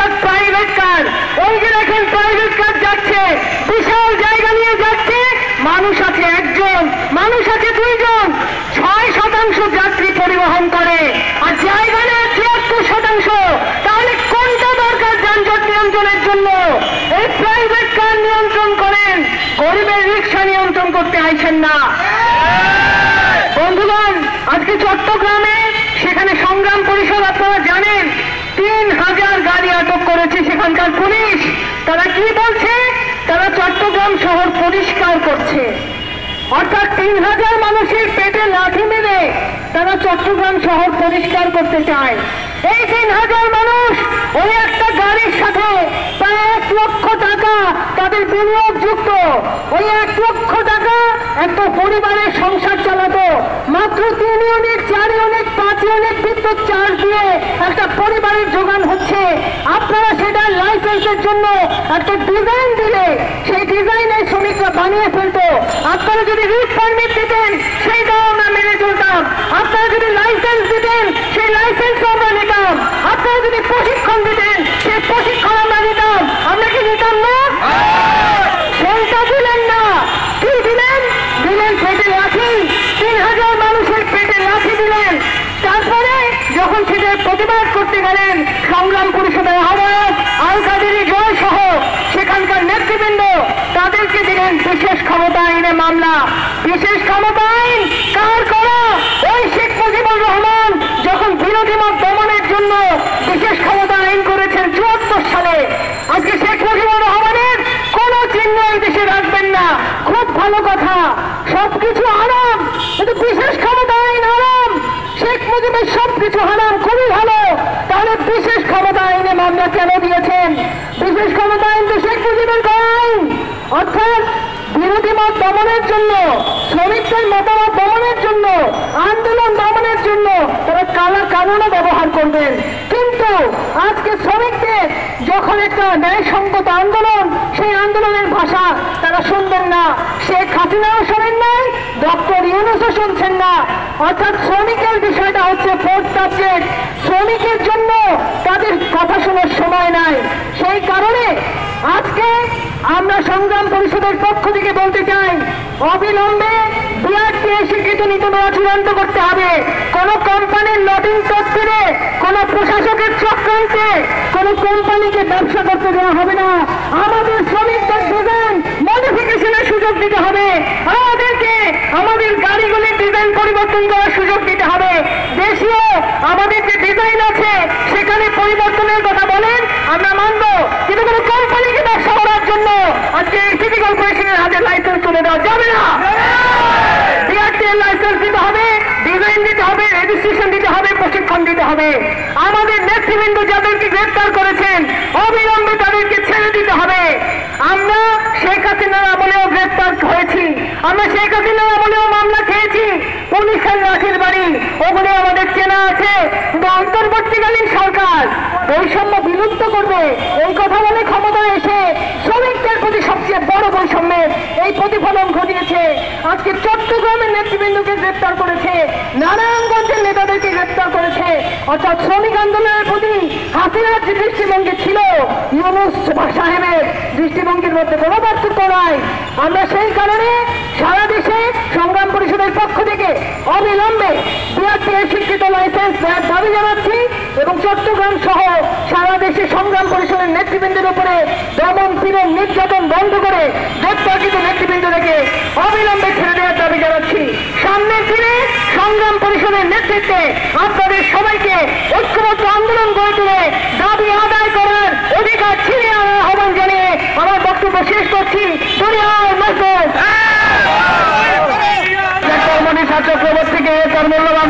অর্থাৎ private car. ওই যে দেখেন প্রাইভেট কার যাচ্ছে, বিশাল জায়গা নিয়ে যাচ্ছে, মানুষ আছে একজন, মানুষ আছে দুইজন, 6% যাত্রী পরিবহন করে, আর জায়গা নেয় 73%। তাহলে কোনটা দরকার যানজট নিয়ন্ত্রণের জন্য? এই প্রাইভেট কার নিয়ন্ত্রণ করেন, গরিবের রিক্সা নিয়ন্ত্রণ করতে আইছেন না। বন্ধুগণ, আজকে চট্টগ্রামে সেখানে সংগ্রাম পরিষদ, আপনারা জানেন 3000 গাড়ি আটক করেছে সেখানকার পুলিশ। তারা কি বলছে? তারা চট্টগ্রাম শহর পরিষ্কার করছে, অর্থাৎ 3000 মানুষের পেটে লাঠি মেরে তারা চট্টগ্রাম শহর পরিষ্কার করতে চায়। এই 3000 মানুষ ওই একটা গাড়ির সাথে প্রায় 1 লক্ষ টাকা তাদের বিনিয়োগযুক্ত। ওই 1 লক্ষ টাকা একটা পরিবারের সংসার চালাতো। মাত্র 3 ইউনিট, 4 ইউনিট, 5 ইউনিট বিদ্যুৎ চার্জ দিয়ে একটা পরিবারের যোগান হচ্ছে। আপনারা সেটা লাইসেন্সের জন্য একটা ডিজাইন দিলে সেই ডিজাইনের শ্রমিকরা বানিয়ে ফেলতো। আপনারা যদি রুট পারমিট দিতেন সেইটাও আমরা মেনে চলতাম। আপনারা যদি লাইসেন্স দিতেন সেই লাইসেন্স আমরা নিতাম। আপনারা যদি প্রশিক্ষণ দিতেন সেই প্রশিক্ষণ আমরা নিতাম। আমরা কি নিতাম না? সেইটা দিলেন না। কি দিলেন? দিলেন পেটে লাঠি। 3000 মানুষের পেটে লাঠি দিলেন। তারপরে যখন সেটার প্রতিবাদ করতে গেলেন সংগ্রাম পরিষদের আহ্বায়ক আল কাদেরী জয় সহ সেখানকার নেতৃবৃন্দ, তাদেরকে দিলেন বিশেষ ক্ষমতা আইনে মামলা। বিশেষ ক্ষমতা আইন কার করা? ওই শেখ মুজিবুর রহমান যখন বিরোধী মত দমনের জন্য বিশেষ ক্ষমতা আইন করেছেন 74 সালে। আজকে শেখ মুজিবুর রহমানের কোন চিহ্ন এই দেশে রাখবেন না। খুব ভালো কথা, সবকিছু আরাম, কিন্তু বিশেষ ক্ষমতা আইন আরাম। শেখ মুজিবের সবকিছু হারাম, খুবই ভালো। তাহলে বিশেষ ক্ষমতা আইনে মামলা কেন দিয়েছেন? বিশেষ ক্ষমতা আইন তো শেখ মুজিবের আইন, অর্থাৎ বিরোধী মত দমনের জন্য, শ্রমিকদের মতামত দমনের জন্য, আন্দোলন দমনের জন্য তারা কালা কানুনও ব্যবহার করবেন। কিন্তু আজকে শ্রমিকদের যখন একটা ন্যায়সঙ্গত আন্দোলন, সেই আন্দোলনের ভাষা তারা শুনবেন না। শেখ হাসিনাও শোনেন নাই, ডক্টর ইউনূসও শুনছেন না। অর্থাৎ শ্রমিকের বিষয়টা হচ্ছে 4th সাবজেক্ট। শ্রমিকের জন্য তাদের কথা শোনার সময় নাই। সেই কারণে আজকে আমরা সংগ্রাম পরিষদের পক্ষ থেকে বলতে চাই, অবিলম্বে বিআরটিএ স্বীকৃত নীতিমালা চূড়ান্ত করতে হবে। কোন কোম্পানির লবিং তৎপরে, কোন প্রশাসকের চক্রান্তে কোন কোম্পানিকে ব্যবসা করতে দেওয়া হবে না। আমাদের শ্রমিকদের ডিজাইন মডিফিকেশনের সুযোগ দিতে হবে। আমাদেরকে আমাদের গাড়িগুলির ডিজাইন পরিবর্তন করার সুযোগ দিতে হবে। দেশীয় আমাদের যে ডিজাইন আছে সেখানে পরিবর্তনের কথা বলেন, আমরা মানব, কিন্তু কোন কোম্পানিকে ব্যবসা করার জন্য আজকে সিটি কর্পোরেশনের হাতে লাইসেন্স তুলে দেওয়া যাবে না। বিআরটিএ লাইসেন্স দিতে হবে, ডিজাইন দিতে হবে, রেজিস্ট্রেশন দিতে হবে, প্রশিক্ষণ দিতে হবে। আমাদের নেতৃবৃন্দ যাদেরকে গ্রেফতার করেছেন অবিলম্বে তাদেরকে ছেড়ে দিতে হবে। আমরা শেখ হাসিনার আমলেও গ্রেফতার হয়েছি, আমরা শেখ হাসিনার আমলেও মামলা খেয়েছি। পুলিশের লাঠির বাড়ি ওগুলি আমাদের চেনা আছে। কিন্তু অন্তর্বর্তীকালীন সরকার বৈষম্য বিলুপ্ত করবে এই কথা বলে ক্ষমতায় এসে শ্রমিকদের প্রতি সবচেয়ে বড় বৈষম্যের এই প্রতিফলন ঘটিয়েছে। আজকে চট্টগ্রামের নেতৃবৃন্দকে গ্রেফতার করেছে, নারায়ণগঞ্জের নেতাদেরকে গ্রেফতার করেছে। অর্থাৎ শ্রমিক আন্দোলনের প্রতি হাসিনার যে দৃষ্টিভঙ্গি ছিল, ইউনূস সাহেবের দৃষ্টিভঙ্গির মধ্যে কোনো পার্থক্য নাই। আমরা সেই কারণে সারা দেশে সংগ্রাম পরিষদের পক্ষ থেকে অবিলম্বে বিআরটিএ স্বীকৃত লাইসেন্স দেওয়ার দাবি জানাচ্ছি এবং চট্টগ্রাম সহ সারা দেশে সংগ্রাম পরিষদের নেতৃবৃন্দের উপরে দমন পীড়ন নির্যাতন বন্ধ করে গ্রেফতারকৃত নেতৃবৃন্দকে অবিলম্বে ছেড়ে দেওয়ার দাবি জানাচ্ছি। সামনের দিনে সংগ্রাম পরিষদের নেতৃত্বে আপনাদের সবাইকে ঐক্যবদ্ধ আন্দোলন গড়ে তুলে দাবি আদায় করার অধিকার ছিনিয়ে আনার আহ্বান জানিয়ে আমার বক্তব্য শেষ করছি। দুনিয়ার মজবুত ছাত্র প্রবর্তী থেকে তার মূল্যবান